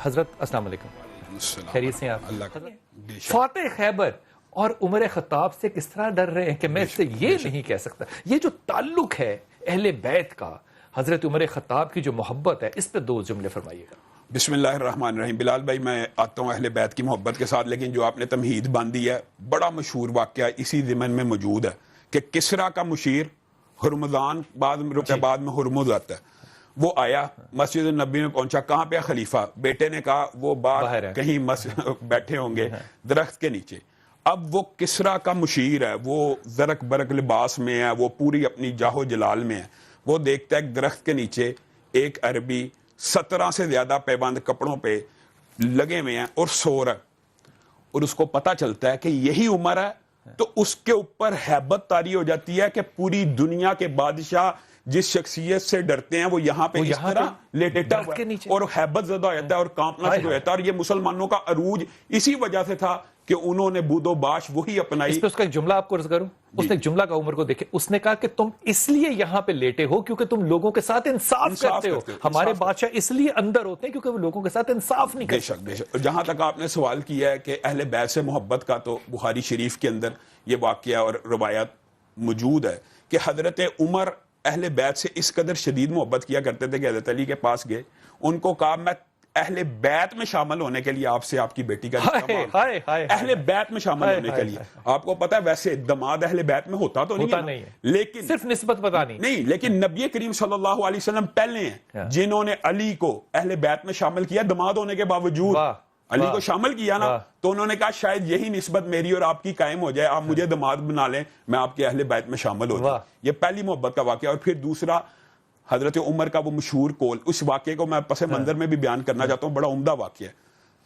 حضرت السلام علیکم، خیریت سے آپ؟ اللہ کا فاتح خیبر اور عمر خطاب سے کس طرح ڈر رہے ہیں کہ میں اس سے یہ نہیں کہہ سکتا. یہ جو تعلق ہے اہل بیت کا، حضرت عمر خطاب کی جو محبت ہے، اس پہ دو جملے فرمائیے گا. بسم اللہ الرحمن الرحیم. بلال بھائی میں آتا ہوں اہل بیت کی محبت کے ساتھ، لیکن جو آپ نے تمہید باندھی ہے بڑا مشہور واقعہ اسی ضمن میں موجود ہے کہ کسرا کا مشیر ہرمزان بعد میں ہرمز آتا ہے، وہ آیا مسجد النبی میں پہنچا. کہاں پہ خلیفہ؟ بیٹے نے کہا وہ باہر کہیں بیٹھے ہوں گے درخت کے نیچے. اب وہ کسرا کا مشیر ہے، وہ زرق برق لباس میں ہے، وہ پوری اپنی جاہو جلال میں ہے. وہ دیکھتا ہے درخت کے نیچے ایک عربی 17 سے زیادہ پیبند کپڑوں پہ لگے ہوئے ہیں اور سو رہا ہے، اور اس کو پتا چلتا ہے کہ یہی عمر ہے. تو اس کے اوپر ہیبت طاری ہو جاتی ہے کہ پوری دنیا کے بادشاہ جس شخصیت سے ڈرتے ہیں وہ یہاں پہ اس طرح لیٹا ہوا ہے اور ہیبت زدہ ہو جاتا ہے اور کانپنا شروع ہو جاتا ہے. اور یہ مسلمانوں کا عروج اسی وجہ سے تھا کہ انہوں نے بود و باش وہی اپنائی. اس پہ اس کا ایک جملہ آپ کو عرض کروں، اس نے ایک جملہ کا عمر کو دیکھے، اس نے کہا کہ تم اس لیے یہاں پہ لیٹے ہو کیونکہ تم لوگوں کے ساتھ انصاف کرتے ہو. ہمارے بادشاہ اس لیے اندر ہوتے ہیں کیونکہ وہ لوگوں کے ساتھ انصاف نہیں کرتے. بے شک. جہاں تک آپ نے سوال کیا ہے کہ اہل بیت سے محبت کا، تو بخاری شریف کے اندر یہ واقعہ اور روایات موجود ہے کہ حضرت عمر اہل بیت سے اس قدر شدید محبت کیا کرتے تھے کہ حضرت علی کے پاس گئے، ان کو کہا میں اہل بیت میں شامل ہونے کے لیے آپ سے آپ کی بیٹی کا اہل بیت میں شامل ہونے کے لیے. آپ کو پتا ہے ویسے دماد اہل بیت میں ہوتا تو نہیں ہے، لیکن صرف نسبت پتا نہیں، لیکن نبی کریم صلی اللہ علیہ وسلم پہلے ہیں جنہوں نے علی کو اہل بیت میں شامل کیا دماد ہونے کے باوجود. علی کو شامل کیا نا، تو انہوں نے کہا شاید یہی نسبت میری اور آپ کی قائم ہو جائے، آپ مجھے دماد بنا لیں، میں آپ کے اہل بیت میں شامل ہو جاؤں. یہ پہلی محبت کا واقعہ. اور پھر دوسرا حضرت عمر کا وہ مشہور قول، اس واقعے کو میں پس منظر میں بھی بیان کرنا چاہتا ہوں، بڑا عمدہ واقعہ ہے.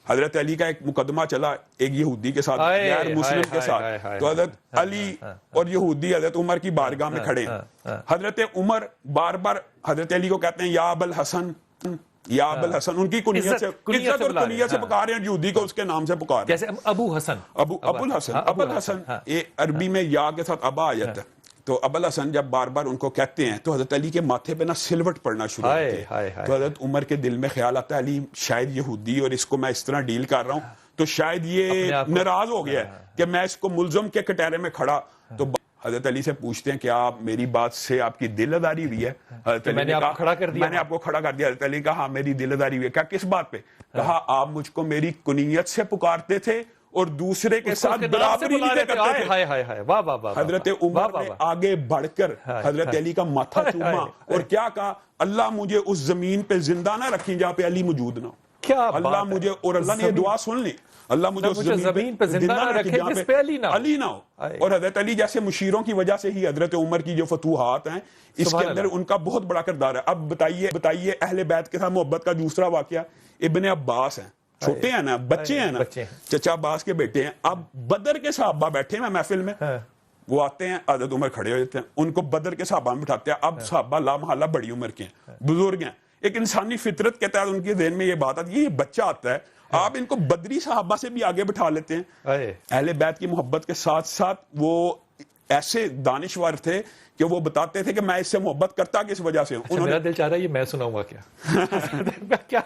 حضرت علی کا ایک مقدمہ چلا ایک یہودی کے ساتھ، غیر مسلم کے ساتھ، تو حضرت علی اور یہودی حضرت عمر کی بارگاہ میں کھڑے ہیں. حضرت عمر بار بار حضرت علی کو کہتے ہیں یا ابو الحسن، یا ابو الحسن، ان کی کنیت سے عزت اور کنیت سے پکار رہے ہیں، یہودی کو اس کے نام سے پکار رہے ہیں، جیسے ابو حسن، ابو الحسن. یہ عربی میں یا کے ساتھ ابا آ جاتا ہے. تو ابو الحسن جب بار بار ان کو کہتے ہیں تو حضرت علی کے ماتھے پہ نا سلوٹ پڑنا شروع ہوتی ہے. تو حضرت عمر کے دل میں خیال آتا ہے علی شاید یہودی اور اس کو میں اس طرح ڈیل کر رہا ہوں تو شاید یہ ناراض ہو گیا ہے کہ میں اس کو ملزم کے کٹہرے میں کھڑا. تو حضرت علی سے پوچھتے ہیں کہ آپ میری بات سے آپ کی دل اداری ہوئی ہے؟ حضرت علی نے کہا میں نے آپ کو کھڑا کر دیا. حضرت علی کہا ہاں میری دل اداری ہوئی ہے. کہا کس بات پہ؟ کہا آپ مجھ کو میری کنیت سے پکارتے تھے اور دوسرے کے ساتھ برابری کرتے تھے. حضرت عمر نے آگے بڑھ کر حضرت علی کا ماتھا چوما اور کیا کہا، اللہ مجھے اس زمین پہ زندہ نہ رکھیں جہاں پہ علی موجود نہ ہو. اللہ مجھے، اور اللہ نے یہ دعا سن لی، اللہ مجھے اس زمین پہ زندہ نہ رکھیں جہاں پہ علی نہ ہو. اور حضرت علی جیسے مشیروں کی وجہ سے ہی حضرت عمر کی جو فتوحات ہیں اس کے اندر ان کا بہت بڑا کردار ہے. اب بتائیے اہل بیت کے ساتھ محبت کا دوسرا واقعہ، ابن عباس ہیں، چھوٹے ہیں نا، بچے ہیں نا، چچا عباس کے بیٹے ہیں. اب بدر کے صحابہ بیٹھے ہیں محفل میں، وہ آتے ہیں حضرت عمر کھڑے ہو جاتے ہیں، ان کو بدر کے صحابہ میں بٹھاتے ہیں. اب صحابہ لا محالہ بڑی عمر کے ہیں، بزرگ ہیں، ایک انسانی فطرت کے تحت ان کے ذہن میں یہ بات آتی ہے یہ بچہ آتا ہے، آپ ان کو بدری صحابہ سے بھی آگے بٹھا لیتے ہیں. اہل بیت کی محبت کے ساتھ ساتھ وہ ایسے دانشور تھے کہ وہ بتاتے تھے کہ میں اس سے محبت کرتا کس وجہ سے ہوں. میرا دل چاہ رہا ہے یہ میں سناؤں گا کیا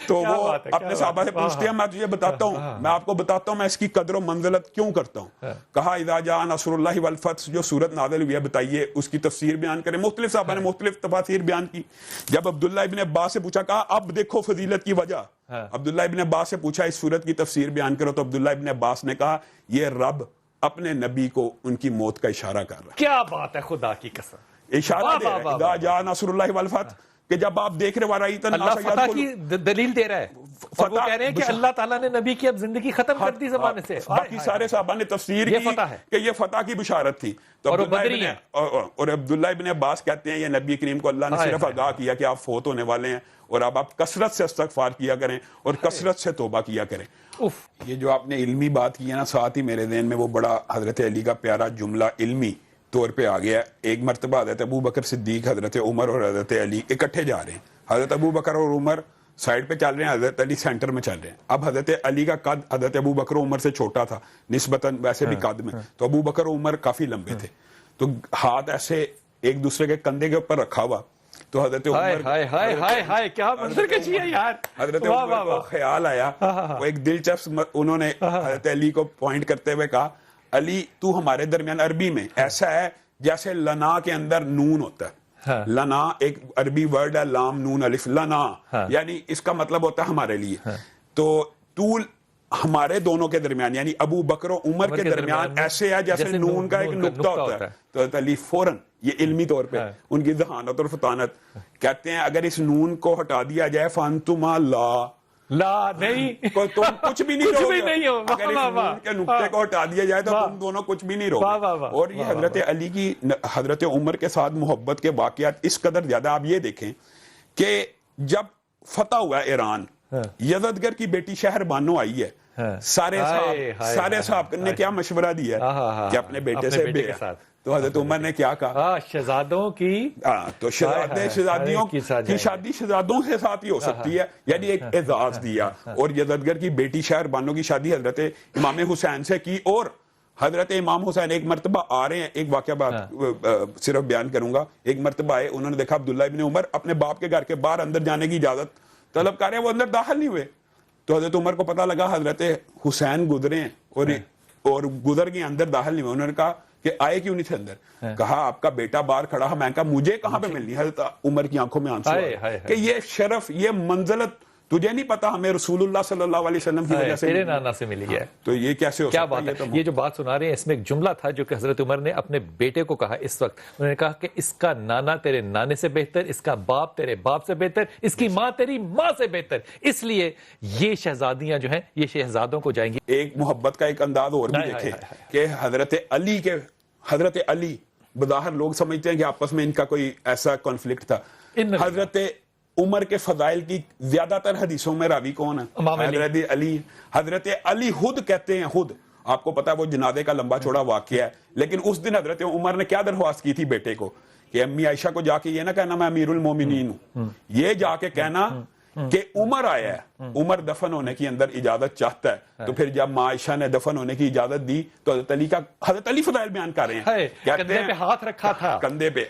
تو وہ اپنے صحابہ سے پوچھتے ہیں میں تجھے بتاتا ہوں، میں آپ کو بتاتا ہوں میں اس کی قدر و منزلت کیوں کرتا ہوں. کہا اذا جاء نصر اللہ والفتح، جو سورت نازل ہوئی ہے بتائیے اس کی تفسیر بیان کریں. مختلف صحابہ نے مختلف تفاسیر بیان کی. جب عبداللہ ابن عباس سے پوچھا، کہا اب دیکھو فضیلت کی وجہ. عبداللہ ابن عباس سے پوچھا اس سورت کی تفسیر بیان کرو، تو عبداللہ ابن عباس نے کہا یہ رب اپنے نبی کو ان کی موت کا اشارہ کر رہا ہے. کیا بات ہے، خدا کی قسم، اشارہ دے رہا ہے اذا جاء نصر اللہ والفتح، کہ جب آپ دیکھ رہے ورائیت الناس اللہ فتح کی دلیل دے رہا ہے. وہ کہہ رہے ہیں کہ اللہ تعالیٰ نے نبی کی اب زندگی ختم کر دی زمانے سے. باقی سارے صحابہ نے تفسیر کی کہ یہ فتح کی بشارت تھی. اور عبداللہ ابن عباس کہتے ہیں یہ نبی کریم کو اللہ نے صرف آگاہ کیا کہ آپ فوت ہونے والے ہیں اور اب آپ کثرت سے استغفار کیا کریں اور کثرت سے توبہ کیا کریں. یہ جو آپ نے علمی بات کی ہے نا، ساتھ ہی میرے ذہن میں وہ بڑا حضرت علی کا پیارا جملہ علمی طور پہ آ گیا. ایک مرتبہ حضرت ابو بکر صدیق، حضرت عمر اور حضرت علی اکٹھے جا رہے ہیں. حضرت ابو بکر اور عمر سائڈ پہ چل رہے ہیں، حضرت علی سینٹر میں چل رہے ہیں. اب حضرت علی کا قد حضرت ابو بکر و عمر سے چھوٹا تھا نسبتاً ویسے بھی قد میں، تو ابو بکر و عمر کافی لمبے تھے، تو ہاتھ ایسے ایک دوسرے کے کندھے کے اوپر رکھا ہوا. تو حضرت عمر کیا منظر کشی ہے یار. حضرت عمر کو خیال آیا, وہ ایک دلچسپ انہوں نے حضرت علی کو پوائنٹ کرتے ہوئے کہا, علی تو ہمارے درمیان عربی میں ایسا ہے جیسے لنا کے اندر نون ہوتا ہے. لنا ایک عربی ورڈ ہے, لام نون الف, لنا یعنی اس کا مطلب ہوتا ہے ہمارے لیے. تو طول ہمارے دونوں کے درمیان یعنی ابو بکر و عمر کے درمیان ایسے ہے جیسے نون کا ایک نقطہ ہوتا ہے. تو حضرت علی فوراً, یہ علمی طور پہ ان کی ذہانت اور فطانت, کہتے ہیں اگر اس نون کو ہٹا دیا جائے فانتما لا نہیں تم کچھ بھی نہیں ہو, اگر اس نون کے نقطے کو ہٹا دیا جائے تو تم دونوں کچھ بھی نہیں رہو. اور یہ حضرت علی کی حضرت عمر کے ساتھ محبت کے واقعات اس قدر زیادہ. آپ یہ دیکھیں کہ جب فتح ہوا ایران, یزدگر کی بیٹی شہر بانو آئی ہے, سارے صاحب نے کیا مشورہ دیا کہ اپنے بیٹے سے بیعت. تو حضرت عمر نے کیا کہا, شہزادوں کی تو شہزادیوں کی شادی شہزادوں سے ساتھ ہی ہو سکتی ہے, یعنی ایک اعزاز دیا. اور یزدگر کی بیٹی شہر بانو کی شادی حضرت امام حسین سے کی. اور حضرت امام حسین ایک مرتبہ آ رہے ہیں, ایک واقعہ بات صرف بیان کروں گا. ایک مرتبہ آئے, انہوں نے دیکھا عبداللہ ابن عمر اپنے باپ کے گھر کے باہر اندر جانے کی اجازت طلب کر رہے ہیں, وہ اندر داخل نہیں ہوئے. تو حضرت عمر کو پتا لگا حضرت حسین گزرے ہیں اور گزر گئے, اندر داخل نہیں ہوئے. انہوں نے کہا کہ آئے کیوں نہیں تھے اندر. کہا آپ کا بیٹا باہر کھڑا ہے. میں کہا مجھے کہاں پہ ملنی. حضرت عمر کی آنکھوں میں آنسو آئے کہ یہ شرف, یہ منزلت تجھے نہیں پتا, ہمیں رسول اللہ صلی اللہ علیہ وسلم کی وجہ سے تیرے نانا سے ملی ہے. تو یہ کیسے ہو کیا بات ہے. یہ جو بات سنا رہے ہیں اس میں ایک جملہ تھا جو کہ حضرت عمر نے اپنے بیٹے کو کہا اس وقت. انہوں نے کہا کہ اس کا نانا تیرے نانے سے بہتر, اس کا باپ تیرے باپ سے بہتر, اس کی ماں تیری ماں سے بہتر, اس لیے یہ شہزادیاں جو ہیں یہ شہزادوں کو جائیں گی. ایک محبت کا ایک انداز اور بھی دیکھیں کہ حضرت علی بظاہر لوگ سمجھتے ہیں کہ آپس میں ان کا کوئی ایسا کانفلکٹ تھا. حضرت عمر کے فضائل کی زیادہ تر حدیثوں میں راوی کون ہے؟ حضرت علی. حضرت علی خود کہتے ہیں, خود آپ کو پتا ہے وہ جنازے کا لمبا چوڑا واقعہ ہے, لیکن اس دن حضرت عمر نے کیا درخواست کی تھی بیٹے کو کہ امی عائشہ کو جا کے یہ نہ کہنا میں امیر المومنین ہوں, یہ جا کے کہنا کہ عمر آیا ہے, عمر دفن ہونے کی اندر اجازت چاہتا ہے. تو پھر جب ماں عائشہ نے دفن ہونے کی اجازت دی تو حضرت علی فضائل بیان کر رہے ہیں, کندھے پہ ہاتھ رکھا تھا, کندھے پہ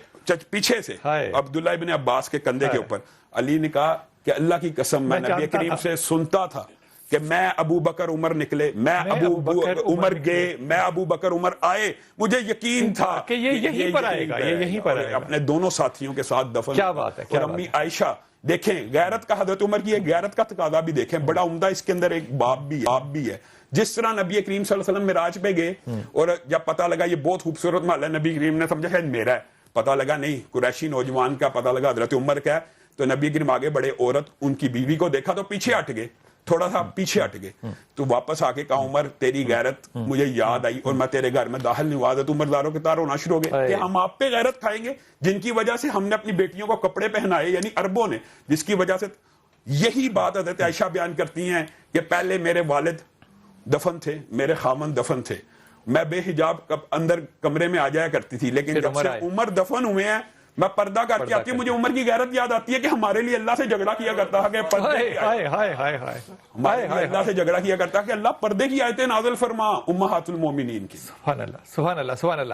پیچھے سے عبداللہ ابن عباس کے کندھے کے اوپر. علی نے کہا کہ اللہ کی قسم میں نبی کریم سے سنتا تھا کہ میں ابو بکر عمر نکلے, میں ابو عمر گئے, میں ابو بکر عمر آئے, مجھے یقین تھا کہ یہ یہیں پر آئے گا, یہ یہیں پر آئے گا. اپنے دونوں ساتھیوں کے ساتھ دفن. کیا بات ہے. اور امی عائشہ دیکھیں غیرت کا, حضرت عمر کی غیرت کا تقاضا بھی دیکھیں, بڑا عمدہ اس کے اندر ایک باب بھی ہے. جس طرح نبی کریم صلی اللہ علیہ وسلم معراج پہ گئے اور جب پتا لگا یہ بہت خوبصورت محل ہے, نبی کریم نے سمجھا شاید میرا ہے, پتا لگا نہیں قریشی نوجوان کا, پتا لگا حضرت عمر کا ہے. تو نبی کریم آگے بڑے, عورت ان کی بیوی کو دیکھا تو پیچھے ہٹ گئے, تھوڑا سا پیچھے ہٹ گئے. تو واپس آ کے کہا عمر تیری غیرت مجھے یاد آئی اور میں تیرے گھر میں داخل نہیں ہوا. حضرت عمر داروں کے تار ہونا شروع ہو گئے کہ ہم آپ پہ غیرت کھائیں گے جن کی وجہ سے ہم نے اپنی بیٹیوں کو کپڑے پہنائے, یعنی عربوں نے, جس کی وجہ سے. یہی بات حضرت عائشہ بیان کرتی ہیں کہ پہلے میرے والد دفن تھے, میرے خامن دفن تھے, میں بے حجاب اندر کمرے میں آ جایا کرتی تھی, لیکن جب سے عمر دفن ہوئے ہیں میں پردہ کر کے آتی ہے. مجھے عمر کی غیرت یاد آتی ہے کہ ہمارے لیے اللہ سے جھگڑا کیا کرتا ہے کہ پردے کی ہمارے لیے اللہ سے جھگڑا کیا کرتا ہے کہ اللہ پردے کی آیتیں نازل فرما امہات المومنین کی. سبحان اللہ, سبحان اللہ, سبحان اللہ.